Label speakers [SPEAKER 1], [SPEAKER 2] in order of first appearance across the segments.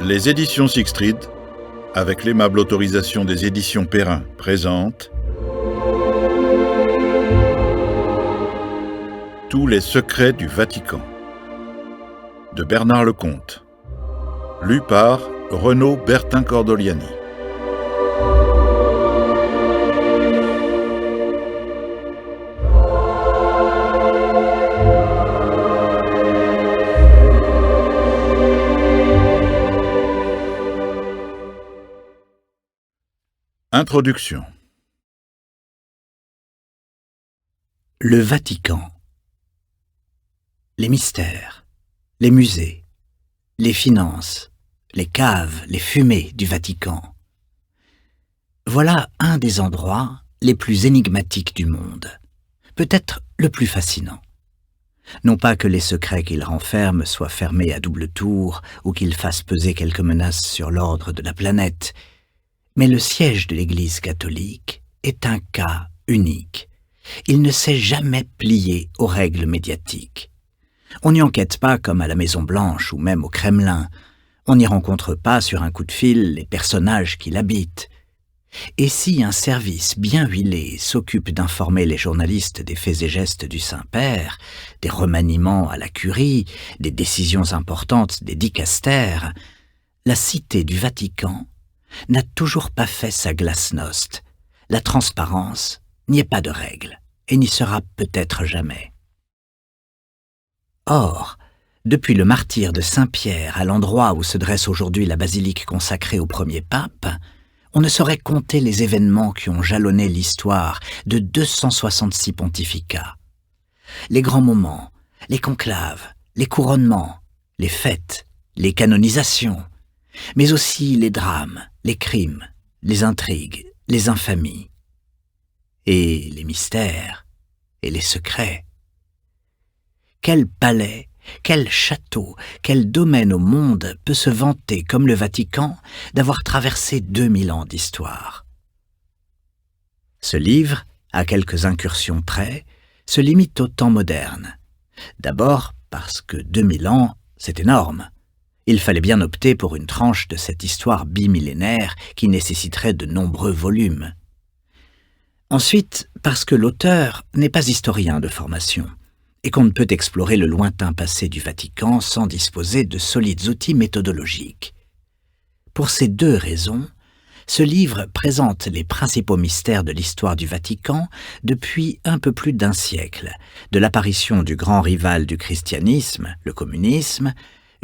[SPEAKER 1] Les éditions Sixtrid, avec l'aimable autorisation des éditions Perrin, présentent Tous les secrets du Vatican de Bernard Lecomte, lu par Renaud Bertin-Cordoliani. Introduction.
[SPEAKER 2] Le Vatican. Les mystères, les musées, les finances, les caves, les fumées du Vatican. Voilà un des endroits les plus énigmatiques du monde, peut-être le plus fascinant. Non pas que les secrets qu'il renferme soient fermés à double tour ou qu'ils fassent peser quelques menaces sur l'ordre de la planète, mais le siège de l'Église catholique est un cas unique. Il ne s'est jamais plié aux règles médiatiques. On n'y enquête pas comme à la Maison-Blanche ou même au Kremlin. On n'y rencontre pas sur un coup de fil les personnages qui l'habitent. Et si un service bien huilé s'occupe d'informer les journalistes des faits et gestes du Saint-Père, des remaniements à la curie, des décisions importantes des dicastères, la cité du Vatican n'a toujours pas fait sa glasnost. La transparence n'y est pas de règle, et n'y sera peut-être jamais. Or, depuis le martyre de Saint-Pierre à l'endroit où se dresse aujourd'hui la basilique consacrée au premier pape, on ne saurait compter les événements qui ont jalonné l'histoire de 266 pontificats. Les grands moments, les conclaves, les couronnements, les fêtes, les canonisations, mais aussi les drames, les crimes, les intrigues, les infamies, et les mystères, et les secrets. Quel palais, quel château, quel domaine au monde peut se vanter, comme le Vatican, d'avoir traversé 2000 ans d'histoire? Ce livre, à quelques incursions près, se limite au temps moderne. D'abord parce que 2000 ans, c'est énorme. Il fallait bien opter pour une tranche de cette histoire bimillénaire qui nécessiterait de nombreux volumes. Ensuite, parce que l'auteur n'est pas historien de formation et qu'on ne peut explorer le lointain passé du Vatican sans disposer de solides outils méthodologiques. Pour ces deux raisons, ce livre présente les principaux mystères de l'histoire du Vatican depuis un peu plus d'un siècle, de l'apparition du grand rival du christianisme, le communisme,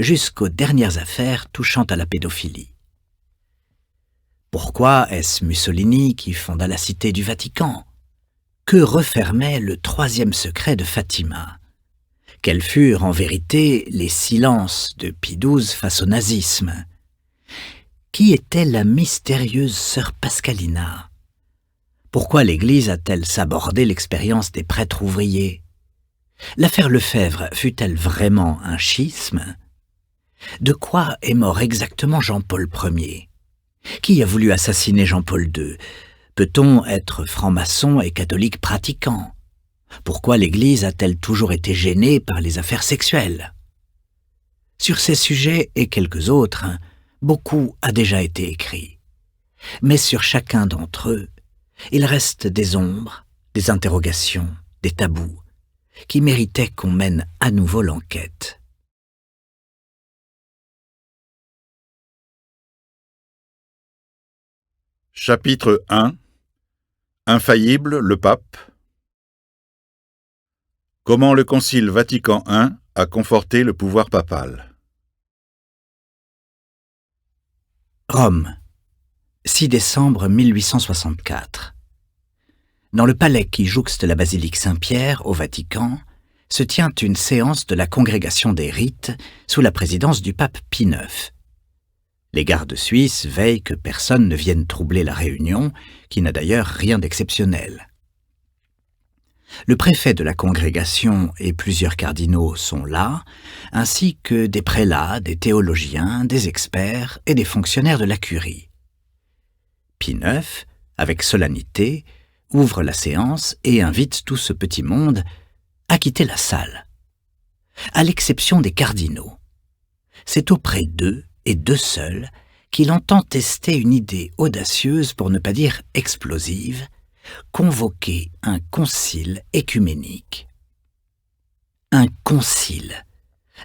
[SPEAKER 2] jusqu'aux dernières affaires touchant à la pédophilie. Pourquoi est-ce Mussolini qui fonda la cité du Vatican? Que refermait le troisième secret de Fatima? Quels furent en vérité les silences de Pie XII face au nazisme? Qui était la mystérieuse sœur Pascalina? Pourquoi l'Église a-t-elle sabordé l'expérience des prêtres ouvriers? L'affaire Lefebvre fut-elle vraiment un schisme? De quoi est mort exactement Jean-Paul Ier? Qui a voulu assassiner Jean-Paul II? Peut-on être franc-maçon et catholique pratiquant? Pourquoi l'Église a-t-elle toujours été gênée par les affaires sexuelles? Sur ces sujets et quelques autres, beaucoup a déjà été écrit. Mais sur chacun d'entre eux, il reste des ombres, des interrogations, des tabous, qui méritaient qu'on mène à nouveau l'enquête.
[SPEAKER 1] Chapitre 1. Infaillible, le pape. Comment le Concile Vatican I a conforté le pouvoir papal.
[SPEAKER 2] Rome, 6 décembre 1864. Dans le palais qui jouxte la basilique Saint-Pierre, au Vatican, se tient une séance de la Congrégation des rites sous la présidence du pape Pie IX. Les gardes suisses veillent que personne ne vienne troubler la réunion, qui n'a d'ailleurs rien d'exceptionnel. Le préfet de la congrégation et plusieurs cardinaux sont là, ainsi que des prélats, des théologiens, des experts et des fonctionnaires de la curie. Pie IX, avec solennité, ouvre la séance et invite tout ce petit monde à quitter la salle. À l'exception des cardinaux. C'est auprès d'eux et d'eux seuls, qu'il entend tester une idée audacieuse, pour ne pas dire explosive, convoquer un concile écuménique. Un concile,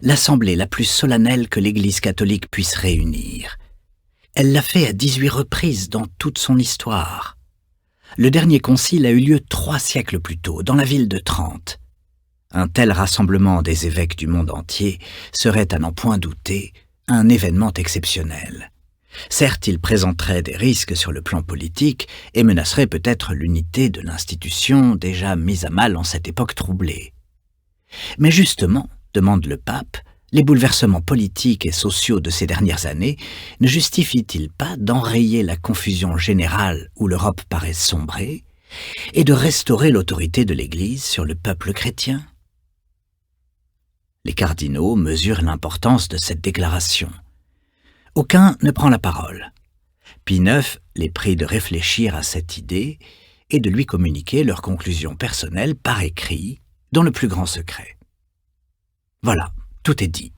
[SPEAKER 2] l'assemblée la plus solennelle que l'Église catholique puisse réunir. Elle l'a fait à 18 reprises dans toute son histoire. Le dernier concile a eu lieu 3 siècles plus tôt, dans la ville de Trente. Un tel rassemblement des évêques du monde entier serait, à n'en point douter, un événement exceptionnel. Certes, il présenterait des risques sur le plan politique et menacerait peut-être l'unité de l'institution déjà mise à mal en cette époque troublée. Mais justement, demande le pape, les bouleversements politiques et sociaux de ces dernières années ne justifient-ils pas d'enrayer la confusion générale où l'Europe paraît sombrer et de restaurer l'autorité de l'Église sur le peuple chrétien? Les cardinaux mesurent l'importance de cette déclaration. Aucun ne prend la parole. Pie IX les prie de réfléchir à cette idée et de lui communiquer leurs conclusions personnelles par écrit, dans le plus grand secret. Voilà, tout est dit.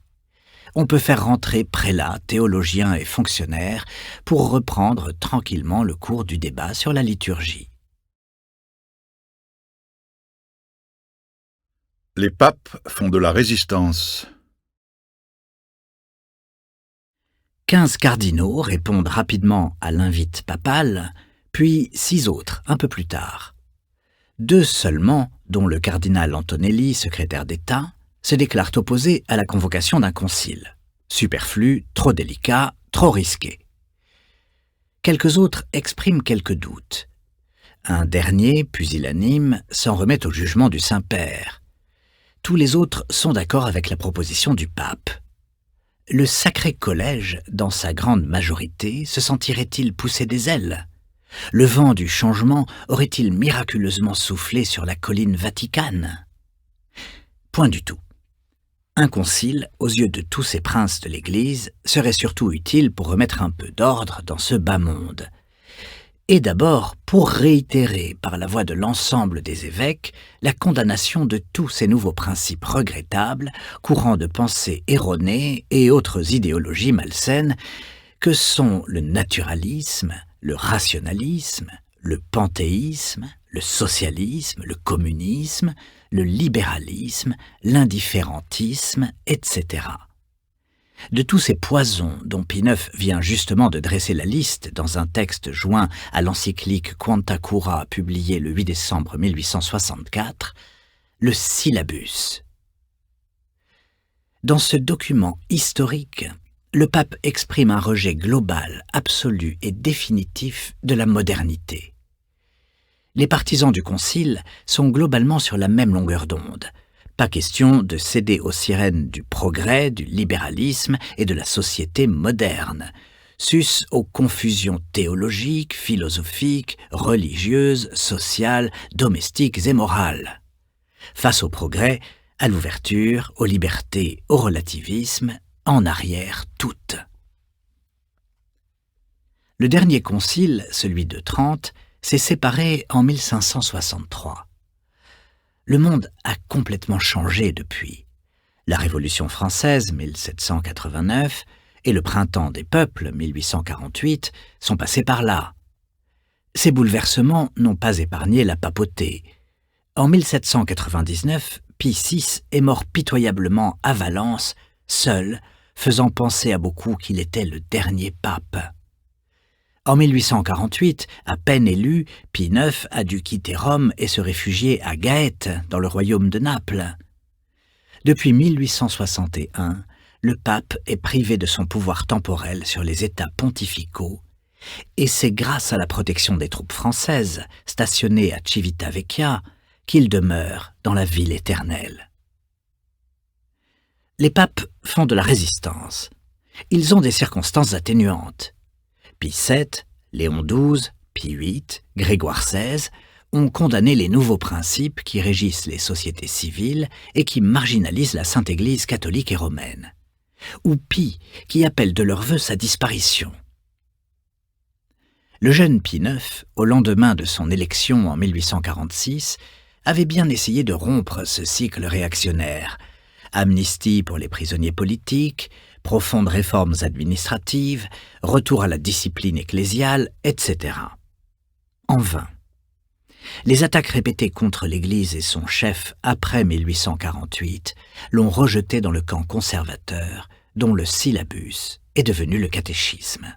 [SPEAKER 2] On peut faire rentrer prélats, théologiens et fonctionnaires pour reprendre tranquillement le cours du débat sur la liturgie.
[SPEAKER 1] Les papes font de la résistance.
[SPEAKER 2] 15 cardinaux répondent rapidement à l'invite papale, puis 6 autres un peu plus tard. 2 seulement, dont le cardinal Antonelli, secrétaire d'État, se déclarent opposés à la convocation d'un concile. Superflu, trop délicat, trop risqué. Quelques autres expriment quelques doutes. Un dernier, pusillanime, s'en remet au jugement du Saint-Père. Tous les autres sont d'accord avec la proposition du pape. Le sacré collège, dans sa grande majorité, se sentirait-il pousser des ailes? Le vent du changement aurait-il miraculeusement soufflé sur la colline Vaticane? Point du tout. Un concile, aux yeux de tous ces princes de l'Église, serait surtout utile pour remettre un peu d'ordre dans ce bas monde. Et d'abord pour réitérer par la voix de l'ensemble des évêques la condamnation de tous ces nouveaux principes regrettables, courants de pensée erronés et autres idéologies malsaines que sont le naturalisme, le rationalisme, le panthéisme, le socialisme, le communisme, le libéralisme, l'indifférentisme, etc. De tous ces poisons dont Pie IX vient justement de dresser la liste dans un texte joint à l'encyclique Quanta Cura publiée le 8 décembre 1864, le syllabus. Dans ce document historique, le pape exprime un rejet global, absolu et définitif de la modernité. Les partisans du concile sont globalement sur la même longueur d'onde. Pas question de céder aux sirènes du progrès, du libéralisme et de la société moderne, sus aux confusions théologiques, philosophiques, religieuses, sociales, domestiques et morales. Face au progrès, à l'ouverture, aux libertés, au relativisme, en arrière toutes. Le dernier concile, celui de Trente, s'est séparé en 1563. Le monde a complètement changé depuis. La Révolution française, 1789, et le Printemps des peuples, 1848, sont passés par là. Ces bouleversements n'ont pas épargné la papauté. En 1799, Pie VI est mort pitoyablement à Valence, seul, faisant penser à beaucoup qu'il était le dernier pape. En 1848, à peine élu, Pie IX a dû quitter Rome et se réfugier à Gaète, dans le royaume de Naples. Depuis 1861, le pape est privé de son pouvoir temporel sur les États pontificaux, et c'est grâce à la protection des troupes françaises, stationnées à Civitavecchia, qu'il demeure dans la ville éternelle. Les papes font de la résistance. Ils ont des circonstances atténuantes. Pie VII, Léon XII, Pie VIII, Grégoire XVI ont condamné les nouveaux principes qui régissent les sociétés civiles et qui marginalisent la Sainte Église catholique et romaine. Ou Pie, qui appelle de leur vœu sa disparition. Le jeune Pie IX, au lendemain de son élection en 1846, avait bien essayé de rompre ce cycle réactionnaire, Amnistie pour les prisonniers politiques, profondes réformes administratives, retour à la discipline ecclésiale, etc. En vain. Les attaques répétées contre l'Église et son chef après 1848 l'ont rejeté dans le camp conservateur, dont le syllabus est devenu le catéchisme.